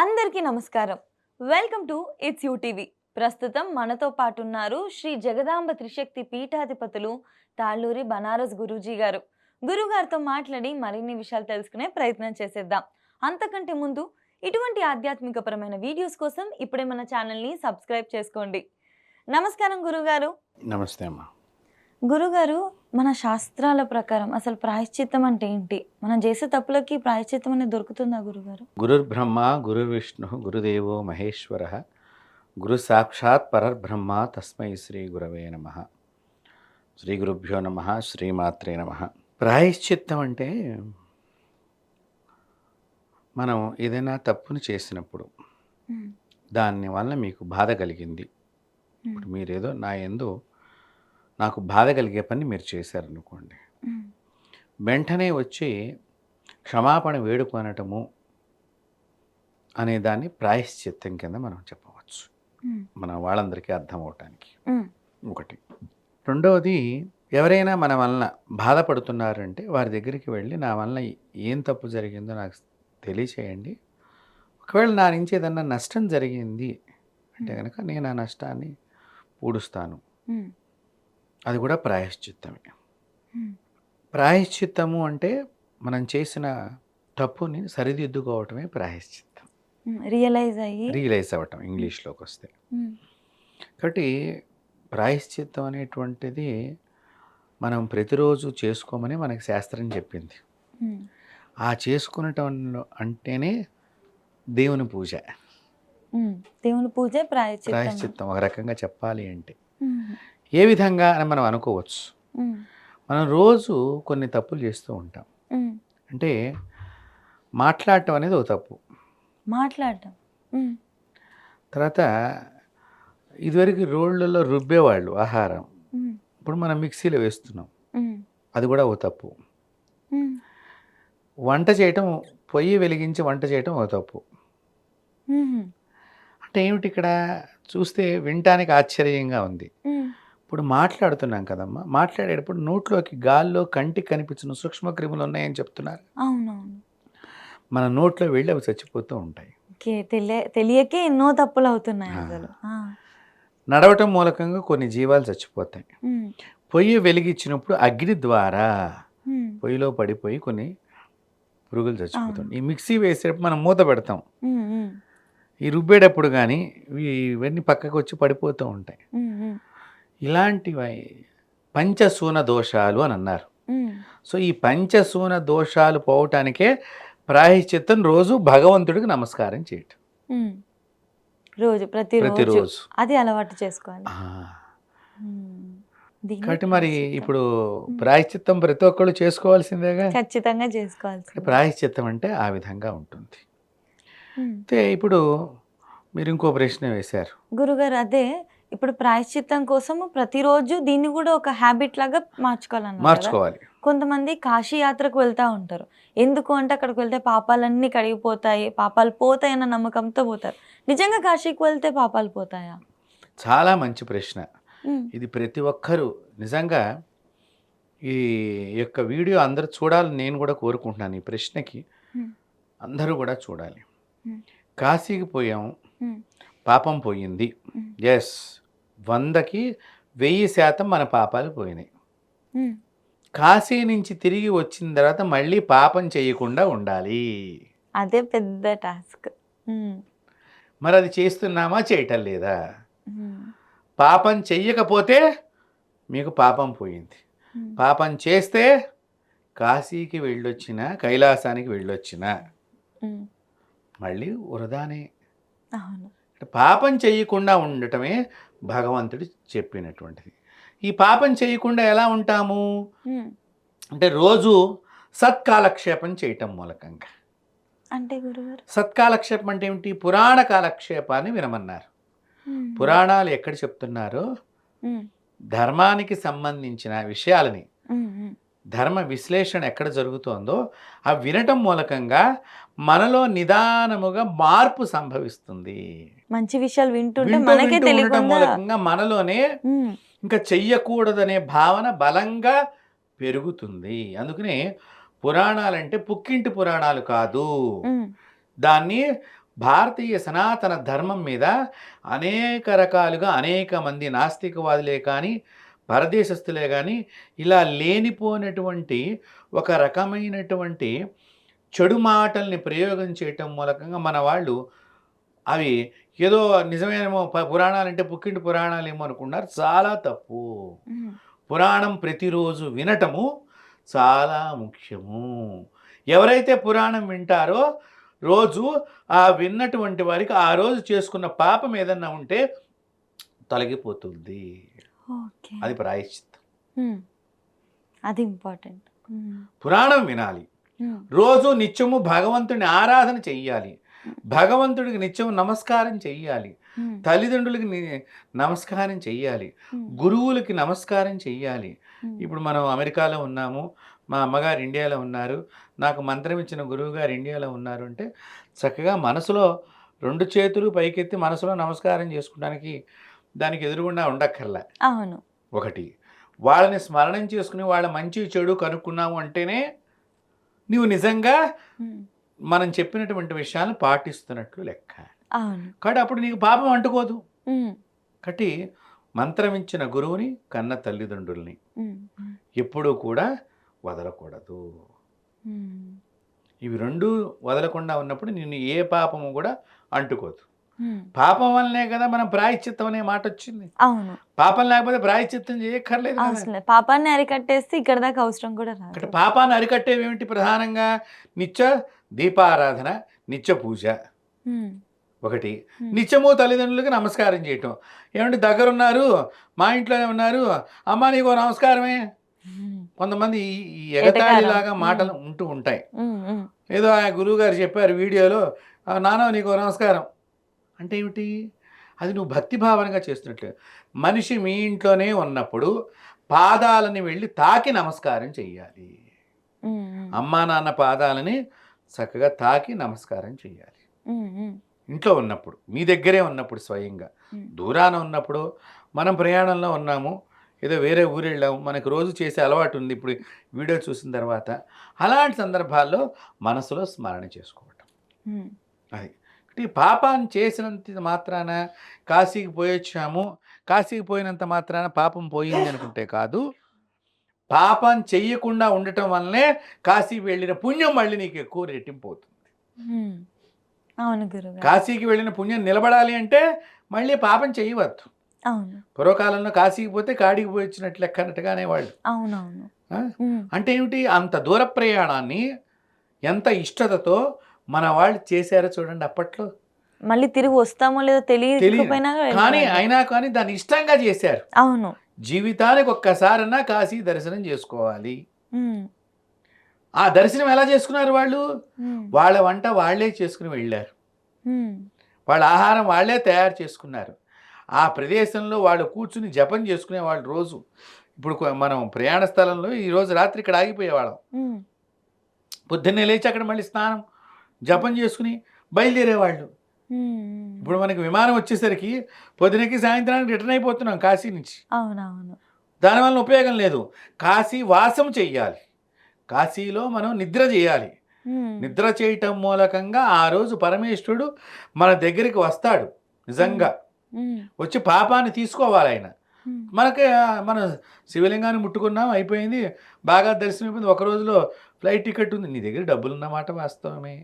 అందరికీ నమస్కారం. Welcome to it's UTV. ప్రస్తుతం మనతో పాటు ఉన్నారు శ్రీ జగదాంబ త్రిశక్తి పీఠాధిపతులు తాళ్ళూరి బనారస్ గురూజీ గారు. గురుగారితో మాట్లాడి మరిన్ని విషయాలు తెలుసుకునే ప్రయత్నం చేసేద్దాం. అంతకంటే ముందు ఇటువంటి ఆధ్యాత్మికపరమైన వీడియోస్ కోసం ఇప్పుడే మన ఛానల్ని సబ్స్క్రైబ్ చేసుకోండి. నమస్కారం గురుగారు. నమస్తే అమ్మా. గురుగారు, మన శాస్త్రాల ప్రకారం అసలు ప్రాయశ్చిత్తం అంటే ఏంటి? మనం చేసే తప్పులకి ప్రాయశ్చిత్తం అనేది దొరుకుతుందా గురుగారు? గురుర్బ్రహ్మ గురుర్విష్ణు గురుదేవో మహేశ్వర గురు సాక్షాత్ పరబ్రహ్మ తస్మై శ్రీ గురవే నమ. శ్రీ గురుభ్యో నమ. శ్రీమాత్రే నమ. ప్రాయశ్చిత్తం అంటే మనం ఏదైనా తప్పును చేసినప్పుడు దానివల్ల మీకు బాధ కలిగింది. ఇప్పుడు మీరేదో నాకు బాధ కలిగే పని మీరు చేశారనుకోండి, వెంటనే వచ్చి క్షమాపణ వేడుకొనటము అనే దాన్ని ప్రాయశ్చిత్తం కింద మనం చెప్పవచ్చు, మన వాళ్ళందరికీ అర్థం అవటానికి. ఒకటి. రెండవది, ఎవరైనా మన వలన బాధపడుతున్నారంటే వారి దగ్గరికి వెళ్ళి నా వలన ఏం తప్పు జరిగిందో నాకు తెలియచేయండి, ఒకవేళ నా నుంచి ఏదన్నా నష్టం జరిగింది అంటే కనుక నేను ఆ నష్టాన్ని పూడుస్తాను. అది కూడా ప్రాయశ్చిత్తమే. ప్రాయశ్చిత్తము అంటే మనం చేసిన తప్పుని సరిదిద్దుకోవటమే ప్రాయశ్చిత్తం. రియలైజ్ అవ్వటం ఇంగ్లీష్లోకి వస్తే. కాబట్టి ప్రాయశ్చిత్తం అనేటువంటిది మనం ప్రతిరోజు చేసుకోమని మనకి శాస్త్రం చెప్పింది. ఆ చేసుకునటంలో అంటేనే దేవుని పూజ. దేవుని పూజ ప్రాయశ్చిత్తం ఒక రకంగా చెప్పాలి అంటే. ఏ విధంగా అని మనం అనుకోవచ్చు. మనం రోజు కొన్ని తప్పులు చేస్తూ ఉంటాం. అంటే మాట్లాడటం అనేది ఒక తప్పు. తర్వాత ఇదివరకు రోళ్ళలో రుబ్బేవాళ్ళు ఆహారం, ఇప్పుడు మనం మిక్సీలో వేస్తున్నాం, అది కూడా ఒక తప్పు. వంట చేయటం, పొయ్యి వెలిగించి వంట చేయటం ఒక తప్పు. అంటే ఏమిటి ఇక్కడ చూస్తే వినటానికి ఆశ్చర్యంగా ఉంది. ఇప్పుడు మాట్లాడుతున్నాం కదమ్మా, మాట్లాడేటప్పుడు నోట్లోకి గాల్లో కంటికి కనిపించిన సూక్ష్మ క్రిములు ఉన్నాయని చెప్తున్నారు. అవునవును. మన నోట్లో వెళ్ళి అవి చచ్చిపోతూ ఉంటాయి. తెలియకే ఎన్నో తప్పులు అవుతున్నాయి అసలు. నడవటం మూలకంగా కొన్ని జీవాలు చచ్చిపోతాయి. పొయ్యి వెలిగించినప్పుడు అగ్ని ద్వారా పొయ్యిలో పడిపోయి కొన్ని పురుగులు చచ్చిపోతాయి. ఈ మిక్సీ వేసేటప్పుడు మనం మూత పెడతాం, ఈ రుబ్బేటప్పుడు కానీ ఇవన్నీ పక్కకు వచ్చి పడిపోతూ ఉంటాయి. ఇలాంటివి పంచశూన దోషాలు అని అన్నారు. సో ఈ పంచశూన దోషాలు పోవటానికే ప్రాయశ్చిత్తం రోజు భగవంతుడికి నమస్కారం చేయటం. ప్రతిరోజు అది అలవాటు చేసుకోవాలి. కాబట్టి మరి ఇప్పుడు ప్రాయశ్చిత్తం ప్రతి ఒక్కళ్ళు చేసుకోవాల్సిందేగా. ఖచ్చితంగా చేసుకోవాలి. ప్రాయశ్చిత్తం అంటే ఆ విధంగా ఉంటుంది. అయితే ఇప్పుడు మీరు ఇంకో ప్రశ్న వేశారు గురుగారు. అదే ఇప్పుడు ప్రాయశ్చిత్తం కోసం ప్రతిరోజు దీన్ని కూడా ఒక హ్యాబిట్ లాగా మార్చుకోవాలి. కొంతమంది కాశీ యాత్రకు వెళ్తూ ఉంటారు. ఎందుకు అంటే అక్కడికి వెళ్తే పాపాలన్నీ కడిగిపోతాయి, పాపాలు పోతాయి అన్న నమ్మకంతో పోతారు. నిజంగా కాశీకి వెళ్తే పాపాలు పోతాయా? చాలా మంచి ప్రశ్న ఇది. ప్రతి ఒక్కరూ నిజంగా ఈ యొక్క వీడియో అందరూ చూడాలని నేను కూడా కోరుకుంటున్నాను. ఈ ప్రశ్నకి అందరూ కూడా చూడాలి. కాశీకి పోయాము, పాపం పోయింది. ఎస్, 100కి 1000% మన పాపాలు పోయినాయి. కాశీ నుంచి తిరిగి వచ్చిన తర్వాత మళ్ళీ పాపం చేయకుండా ఉండాలి. అదే పెద్ద టాస్క్. మరి అది చేస్తున్నామా, చేయటం లేదా? పాపం చెయ్యకపోతే మీకు పాపం పోయింది. పాపం చేస్తే కాశీకి వెళ్ళొచ్చిన, కైలాసానికి వెళ్ళొచ్చిన మళ్ళీ వృధానే. పాపం చేయకుండా ఉండటమే భగవంతుడు చెప్పినటువంటిది. ఈ పాపం చేయకుండా ఎలా ఉంటాము అంటే రోజు సత్కాలక్షేపం చేయటం మూలకంగా. అంటే గురుగారు, సత్కాలక్షేపం అంటే ఏమిటి? పురాణ కాలక్షేపాన్ని వినమన్నారు. పురాణాలు ఎక్కడ చెప్తున్నారో ధర్మానికి సంబంధించిన విషయాలని, ధర్మ విశ్లేషణ ఎక్కడ జరుగుతోందో ఆ వినటం మూలకంగా మనలో నిదానముగా మార్పు సంభవిస్తుంది. మంచి విషయాలు వింటుంటే మనకే తెలియకుండా మూలకంగా మనలోనే ఇంకా చెయ్యకూడదనే భావన బలంగా పెరుగుతుంది. అందుకనే పురాణాలంటే పుక్కింటి పురాణాలు కాదు, దాన్ని భారతీయ సనాతన ధర్మం మీద అనేక రకాలుగా అనేక మంది నాస్తికవాదులే కానీ పరదేశస్తులే కానీ ఇలా లేనిపోయినటువంటి ఒక రకమైనటువంటి చెడు మాటల్ని ప్రయోగం చేయటం మూలకంగా మన వాళ్ళు అవి ఏదో నిజమేమో పురాణాలంటే పుక్కింటి పురాణాలు ఏమో అనుకున్నారు. చాలా తప్పు. పురాణం ప్రతిరోజు వినటము చాలా ముఖ్యము. ఎవరైతే పురాణం వింటారో రోజు ఆ విన్నటువంటి వారికి ఆ రోజు చేసుకున్న పాపం ఏదన్నా ఉంటే తొలగిపోతుంది. అది ప్రాయశ్చిత్తం. అది ఇంపార్టెంట్. పురాణం వినాలి. రోజు నిత్యము భగవంతుని ఆరాధన చెయ్యాలి. భగవంతుడికి నిత్యం నమస్కారం చెయ్యాలి. తల్లిదండ్రులకి నమస్కారం చెయ్యాలి. గురువులకి నమస్కారం చెయ్యాలి. ఇప్పుడు మనం అమెరికాలో ఉన్నాము, మా అమ్మగారు ఇండియాలో ఉన్నారు, నాకు మంత్రం ఇచ్చిన గురువు గారు ఇండియాలో ఉన్నారు అంటే చక్కగా మనసులో 2 చేతులు పైకెత్తి మనసులో నమస్కారం చేసుకోవడానికి దానికి ఎదురుగుండా ఉండక్కర్లే. అవును. ఒకటి వాళ్ళని స్మరణం చేసుకుని వాళ్ళ మంచి చెడు కనుక్కున్నాము అంటేనే నీవు నిజంగా మనం చెప్పినటువంటి విషయాలను పాటిస్తున్నట్లు లెక్క. కాబట్టి అప్పుడు నీకు పాపం అంటుకోదు. కాబట్టి మంత్రం ఇచ్చిన గురువుని కన్న తల్లిదండ్రుల్ని ఎప్పుడూ కూడా వదలకూడదు. ఇవి 2 వదలకుండా ఉన్నప్పుడు నిన్ను ఏ పాపము కూడా అంటుకోదు. పాపం వల్లనే కదా మనం ప్రాయశ్చిత్తం అనే మాట వచ్చింది. అవును. పాపం లేకపోతే ప్రాయశ్చిత్తం చేయక్కర్లేదు. పాపాన్ని అరికట్టేస్తే ఇక్కడ దాకా అవసరం కూడా రాదు. ఇక్కడ పాపాన్ని అరికట్టేవి ఏమిటి? ప్రధానంగా నిత్య దీపారాధన, నిత్య పూజ. ఒకటి నిత్యము తల్లిదండ్రులకి నమస్కారం చేయటం. ఏమంటే దగ్గరున్నారు, మా ఇంట్లోనే ఉన్నారు, అమ్మ నీకో నమస్కారమే. కొంతమంది ఈ ఎగతాళిలాగా మాటలు ఉంటూ ఉంటాయి. ఏదో ఆ గురువు గారు చెప్పారు వీడియోలో, నాన్న నీకో నమస్కారం అంటే ఏమిటి? అది నువ్వు భక్తి భావనగా చేస్తున్నట్లు. మనిషి మీ ఇంట్లోనే ఉన్నప్పుడు పాదాలని వెళ్ళి తాకి నమస్కారం చెయ్యాలి. అమ్మా నాన్న పాదాలని చక్కగా తాకి నమస్కారం చెయ్యాలి. ఇంట్లో ఉన్నప్పుడు, మీ దగ్గరే ఉన్నప్పుడు, స్వయంగా. దూరాన ఉన్నప్పుడు, మనం ప్రయాణంలో ఉన్నాము, ఏదో వేరే ఊరు వెళ్ళాము, మనకు రోజు చేసే అలవాటు ఉంది ఇప్పుడు వీడియో చూసిన తర్వాత, అలాంటి సందర్భాల్లో మనసులో స్మరణ చేసుకోవటం. అది ఈ పాపాన్ని చేసినంత మాత్రాన కాశీకి పోయొచ్చాము, కాశీకి పోయినంత మాత్రాన పాపం పోయింది అనుకుంటే కాదు. పాపం చెయ్యకుండా ఉండటం వల్లనే కాశీ వెళ్ళిన పుణ్యం మళ్ళీ నీకు ఎక్కువ రెట్టింపు అవుతుంది. అవును గురువు. కాశీకి వెళ్ళిన పుణ్యం నిలబడాలి అంటే మళ్ళీ పాపం చేయవద్దు. అవును. పూర్వకాలంలో కాశీకి పోతే కాడికి పోయి వచ్చినట్లు లెక్క అన్నట్టుగానే వాళ్ళు. అవునవును. అంటే ఏమిటి? అంత దూర ప్రయాణాన్ని ఎంత ఇష్టతతో మన వాళ్ళు చేశారో చూడండి అప్పట్లో. మళ్ళీ తిరిగి వస్తామో లేదో తెలియదు, కానీ అయినా కానీ దాన్ని ఇష్టంగా చేశారు. అవును. జీవితానికి ఒక్కసారన్నా కాశీ దర్శనం చేసుకోవాలి. ఆ దర్శనం ఎలా చేసుకున్నారు వాళ్ళు? వాళ్ళ వంట వాళ్లే చేసుకుని వెళ్ళారు. వాళ్ళ ఆహారం వాళ్లే తయారు చేసుకున్నారు. ఆ ప్రదేశంలో వాళ్ళు కూర్చుని జపం చేసుకునే వాళ్ళు రోజు. ఇప్పుడు మనం ప్రయాణ స్థలంలో ఈరోజు రాత్రి ఇక్కడ ఆగిపోయేవాళ్ళం. పొద్దున్నే లేచి అక్కడ మళ్ళీ స్నానం జపం చేసుకుని బయలుదేరేవాళ్ళు. ఇప్పుడు మనకి విమానం వచ్చేసరికి పొద్దునకి సాయంత్రానికి రిటర్న్ అయిపోతున్నాం కాశీ నుంచి. అవునవును. దానివల్ల ఉపయోగం లేదు. కాశీ వాసం చెయ్యాలి. కాశీలో మనం నిద్ర చేయాలి. నిద్ర చేయటం మూలకంగా ఆ రోజు పరమేశ్వరుడు మన దగ్గరికి వస్తాడు. నిజంగా వచ్చి పాపాన్ని తీసుకోవాలి ఆయన. మనం శివలింగాన్ని ముట్టుకున్నాం, అయిపోయింది, బాగా దర్శనం అయిపోయింది, ఒక రోజులో ఫ్లైట్ టికెట్ ఉంది, నీ దగ్గర డబ్బులు ఉన్నమాట వాస్తవమే.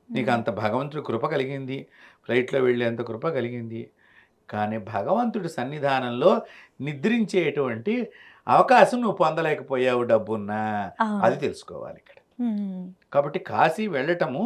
నీకు అంత భగవంతుడి కృప కలిగింది, ఫ్లైట్లో వెళ్ళేంత కృప కలిగింది. కానీ భగవంతుడి సన్నిధానంలో నిద్రించేటువంటి అవకాశం నువ్వు పొందలేకపోయావు డబ్బున్నా. అది తెలుసుకోవాలి ఇక్కడ. కాబట్టి కాశీ వెళ్ళటము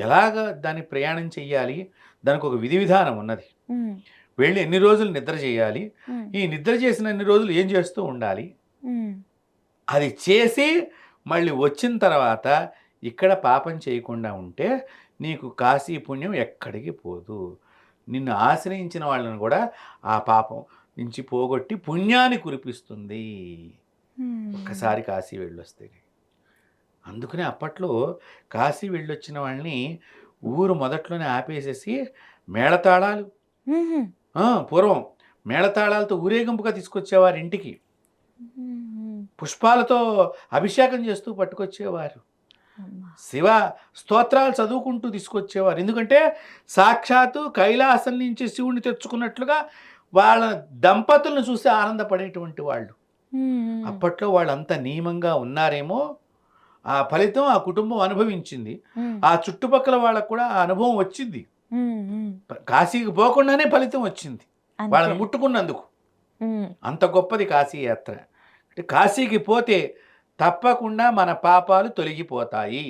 ఎలాగ దాన్ని ప్రయాణం చెయ్యాలి, దానికి ఒక విధి విధానం ఉన్నది. వెళ్ళి ఎన్ని రోజులు నిద్ర చేయాలి, ఈ నిద్ర చేసిన ఎన్ని రోజులు ఏం చేస్తూ ఉండాలి, అది చేసి మళ్ళీ వచ్చిన తర్వాత ఇక్కడ పాపం చేయకుండా ఉంటే నీకు కాశీ పుణ్యం ఎక్కడికి పోదు. నిన్ను ఆశ్రయించిన వాళ్ళని కూడా ఆ పాపం నుంచి పోగొట్టి పుణ్యాన్ని కురిపిస్తుంది ఒక్కసారి కాశీ వెళ్ళొస్తే. అందుకనే అప్పట్లో కాశీ వెళ్ళొచ్చిన వాళ్ళని ఊరు మొదట్లోనే ఆపేసేసి మేళతాళాలు, పూర్వం మేళతాళాలతో ఊరేగింపుగా తీసుకొచ్చేవారు ఇంటికి. పుష్పాలతో అభిషేకం చేస్తూ పట్టుకొచ్చేవారు. అమ్మా. శివ స్తోత్రాలు చదువుకుంటూ తీసుకొచ్చేవారు. ఎందుకంటే సాక్షాత్తు కైలాసం నుంచి శివుని తెచ్చుకున్నట్లుగా వాళ్ళ దంపతులను చూసి ఆనందపడేటువంటి వాళ్ళు. ఉమ్, అప్పట్లో వాళ్ళంత నియమంగా ఉన్నారేమో, ఆ ఫలితం ఆ కుటుంబం అనుభవించింది. ఉమ్, ఆ చుట్టుపక్కల వాళ్ళకు కూడా ఆ అనుభవం వచ్చింది. ఉమ్, ఉమ్. కాశీకి పోకుండానే ఫలితం వచ్చింది అంతే. వాళ్ళని ముట్టుకున్నందుకు. ఉమ్, అంత గొప్పది కాశీ యాత్ర. అంటే కాశీకి పోతే తప్పకుండా మన పాపాలు తొలగిపోతాయి.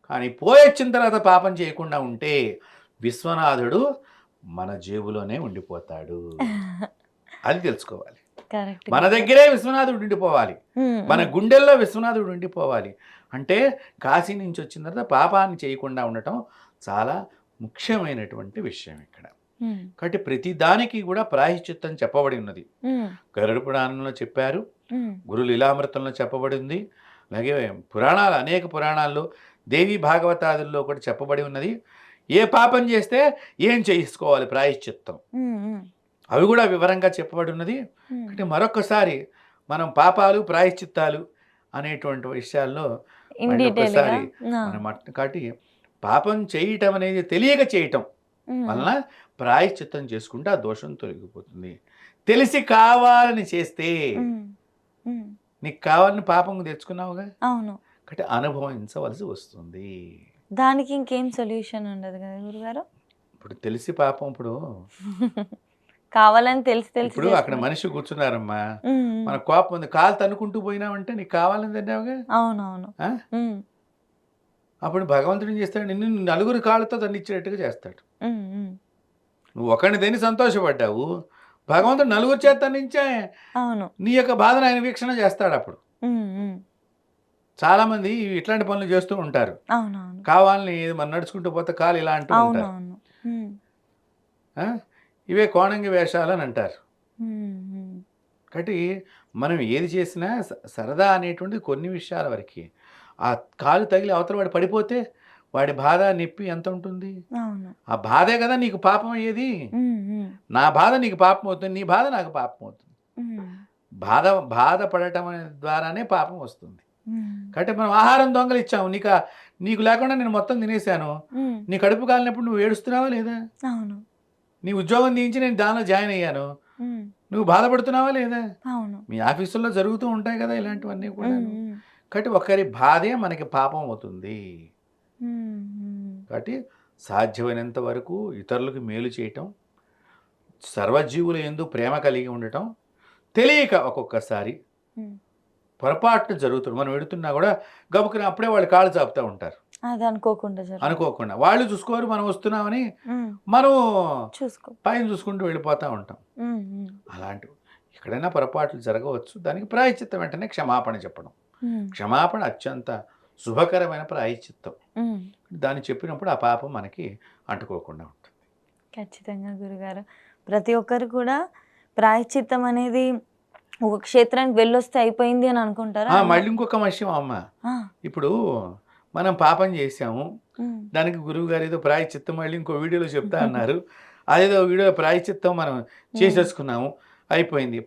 కానీ పోయొచ్చిన తర్వాత పాపం చేయకుండా ఉంటే విశ్వనాథుడు మన జేబులోనే ఉండిపోతాడు. అది తెలుసుకోవాలి. కరెక్ట్. మన దగ్గరే విశ్వనాథుడు ఉండిపోవాలి. ఉమ్, మన ఉమ్, గుండెల్లో విశ్వనాథుడు ఉండిపోవాలి. అంటే కాశీ నుంచి వచ్చిన తర్వాత పాపాన్ని చేయకుండా ఉండటం చాలా ముఖ్యమైనటువంటి విషయం ఇక్కడ. ఉమ్, కాబట్టి ప్రతి దానికి కూడా ప్రాయశ్చిత్తం చెప్పబడి ఉన్నది. ఉమ్, గరుడ పురాణంలో చెప్పారు, ఉమ్, గురు లీలామృతంలో చెప్పబడి ఉంది, అలాగే పురాణాలు అనేక పురాణాల్లో దేవి భాగవతాదుల్లో కూడా చెప్పబడి ఉన్నది. ఏ పాపం చేస్తే ఏం చేసుకోవాలి ప్రాయశ్చిత్తం, ఉమ్, ఉమ్, అవి కూడా వివరంగా చెప్పబడి ఉన్నది. ఉమ్. అంటే మరొకసారి మనం పాపాలు ప్రాయశ్చిత్తాలు అనేటువంటి విషయాల్లో ఇన్ మళ్ళీ డీటెయిల్ గా. ఒకసారి మనం కాబట్టి పాపం చేయటం అనేది తెలియక చేయటం వలన ప్రాయశ్చిత్తం చేసుకుంటే ఆ దోషం తొలగిపోతుంది. తెలిసి కావాలని చేస్తే నీకు కావాలని పాపం తెచ్చుకున్నావుగా, అవును. కాబట్టి అనుభవించవలసి వస్తుంది. దానికి ఇంకేం సొల్యూషన్ ఉండదు కదా గురుగారు? ఇప్పుడు తెలిసి పాపం ఇప్పుడు కావాలని తెలిసి తెలిసి ఇప్పుడు అక్కడ చేస్తున్నారు. మనిషి కూర్చున్నారమ్మా, ఉమ్, ఉమ్. మన కోపం ఉంది, కాలు తన్నుకుంటూ పోయినావంటే నీకు కావాలని తిన్నావుగా. అవునవును. ఆ? ఉమ్, అప్పుడు భగవంతుడు ఏం చేస్తాడు, నిన్ను నలుగురు కాళ్ళతో తన్నిచ్చేటట్టుగా చేస్తాడు. ఉమ్, ఉమ్. నువ్వు ఒకరిని తిని సంతోషపడ్డావు, భగవంతుడు నలుగురు చేత తన్నించే అవును. నీ యొక్క బాధను ఆయన వీక్షణ చేస్తాడు. అప్పుడు ఉమ్, ఉమ్. చాలామంది ఇట్లాంటి పనులు చేస్తూ ఉంటారు. అవునవును. కావాలని మనం నడుచుకుంటూ పోతే కాలు ఇలా అంటూ ఉంటారు. అవునవును. ఉమ్, ఆ? ఇవే కోణంగి వేషాలు అని అంటారు. ఉమ్, ఉమ్. కాబట్టి మనం ఏది చేసినా సరదా అనేటువంటిది కొన్ని విషయాల వరకు. ఆ కాలు తగిలి అవతల వాడు పడిపోతే వాడి బాధ నొప్పి ఎంత ఉంటుంది. అవును. ఆ బాధే కదా నీకు పాపం అయ్యేది. ఉమ్, ఉమ్. నా బాధ నీకు పాపం అవుతుంది, నీ బాధ నాకు పాపం అవుతుంది. ఉమ్, బాధపడటం అనే ద్వారానే పాపం వస్తుంది. ఉమ్. కాబట్టి మనం ఆహారం దొంగలిచ్చాము, నీకు లేకుండా నేను మొత్తం తినేసాను, ఉమ్. నీ కడుపు కాలినప్పుడు నువ్వు ఏడుస్తున్నావా లేదా? అవును. నీ ఉద్యోగం తీయించి నేను దానిలో జాయిన్ అయ్యాను, ఉమ్, నువ్వు బాధపడుతున్నావా లేదా? అవును. మీ ఆఫీసుల్లో జరుగుతూ ఉంటాయి కదా ఇలాంటివన్నీ కూడా. ఉమ్, ఉమ్. కాబట్టి ఒకరి బాధే మనకి పాపం అవుతుంది. ఉమ్, ఉమ్. కాబట్టి సాధ్యమైనంత వరకు ఇతరులకు మేలు చేయటం, సర్వజీవుల యందు ప్రేమ కలిగి ఉండటం, తెలియక ఒక్కొక్కసారి ఉమ్. పొరపాటున జరుగుతుంది. మనం వెడుతున్నా కూడా గబుకుని అప్పుడే వాళ్ళు కాళ్ళు చాపుతూ ఉంటారు అది అనుకోకుండా జరుగుతుంది. అనుకోకుండా. వాళ్ళు చూసుకోరు, మనం వస్తున్నామని ఉమ్, మనం చూసుకో. పైన చూసుకుంటూ వెళ్ళిపోతూ ఉంటాం. ఉమ్, ఉమ్. అలాంటివి ఎక్కడైనా పొరపాట్లు జరగవచ్చు. దానికి ప్రాయశ్చిత్తం వెంటనే క్షమాపణ చెప్పడం. ఉమ్, క్షమాపణ అత్యంత శుభకరమైన ప్రాయశ్చిత్తం. ఉమ్. దాన్ని చెప్పినప్పుడు ఆ పాపం మనకి అంటుకోకుండా ఉంటుంది. ఖచ్చితంగా గురుగారు. ప్రతి ఒక్కరు కూడా ప్రాయశ్చిత్తం అనేది ఒక క్షేత్రానికి వెళ్ళొస్తే అయిపోయింది అని అనుకుంటారా? మళ్ళీ ఇంకొక విషయం అమ్మ, ఆ, ఇప్పుడు మనం పాపం చేసాము, ఉమ్, దానికి గురువు గారు ఏదో ప్రాయశ్చిత్తం మళ్ళీ ఇంకో వీడియోలో చెప్తా అన్నారు. అదేదో వీడియో ప్రాయశ్చిత్తం మనం చేసేసుకున్నాము, అయిపోయింది,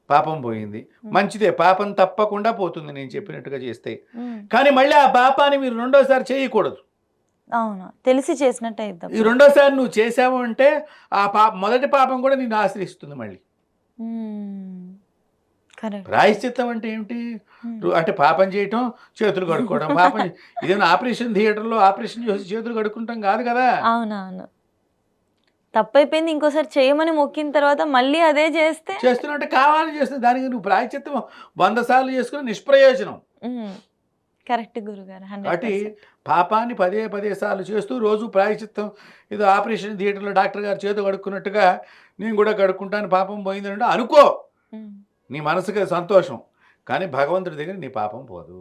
పాపం పోయింది. మంచిదే, పాపం తప్పకుండా పోతుంది నేను చెప్పినట్టుగా చేస్తే. ఉమ్. కానీ మళ్ళీ ఆ పాపాన్ని మీరు రెండోసారి చేయకూడదు. అవును, తెలిసి చేసినట్టు అయిద్దాం. ఈ రెండోసారి నువ్వు చేసావు అంటే ఆ మొదటి పాపం కూడా నిన్ను ఆశ్రయిస్తుంది మళ్ళీ. కరెక్ట్. ప్రాయశ్చిత్తం అంటే ఏమిటి? అంటే పాపం చేయటం, చేతులు కడుక్కోవడం. పాపం ఇదేమైనా ఆపరేషన్ థియేటర్లో ఆపరేషన్ చేసి చేతులు కడుక్కుంటాం కాదు కదా. అవునవును. తప్పైపోయింది, ఇంకోసారి చేయమని మొక్కిన తర్వాత మళ్ళీ అదే చేస్తే చేస్తున్నట్టే కావాలని చేస్తే దానికి నువ్వు ప్రాయశ్చిత్తం 100 సార్లు చేసుకుని నిష్ప్రయోజనం. కరెక్ట్ గురుగారు. కాబట్టి పాపాన్ని 10 సార్లు చేస్తూ రోజు ప్రాయశ్చిత్తం, ఏదో ఆపరేషన్ థియేటర్లో డాక్టర్ గారు చేతులు కడుక్కున్నట్టుగా నేను కూడా కడుక్కుంటాను పాపం పోయింది అంటే అనుకో, నీ మనసుకి సంతోషం. కానీ భగవంతుడి దగ్గర నీ పాపం పోదు.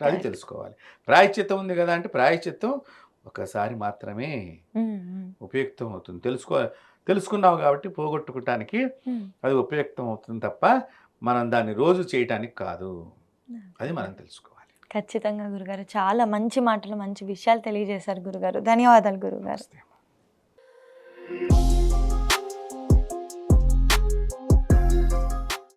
అది తెలుసుకోవాలి. ప్రాయశ్చిత్తం ఉంది కదా అంటే ప్రాయశ్చిత్తం ఒకసారి మాత్రమే ఉపయుక్తం అవుతుంది. తెలుసుకున్నావు కాబట్టి పోగొట్టుకోవటానికి అది ఉపయుక్తం అవుతుంది తప్ప మనం దాన్ని రోజు చేయటానికి కాదు. అది మనం తెలుసుకోవాలి. ఖచ్చితంగా గురుగారు. చాలా మంచి మాటలు, మంచి విషయాలు తెలియజేశారు గురుగారు. ధన్యవాదాలు గురుగారు.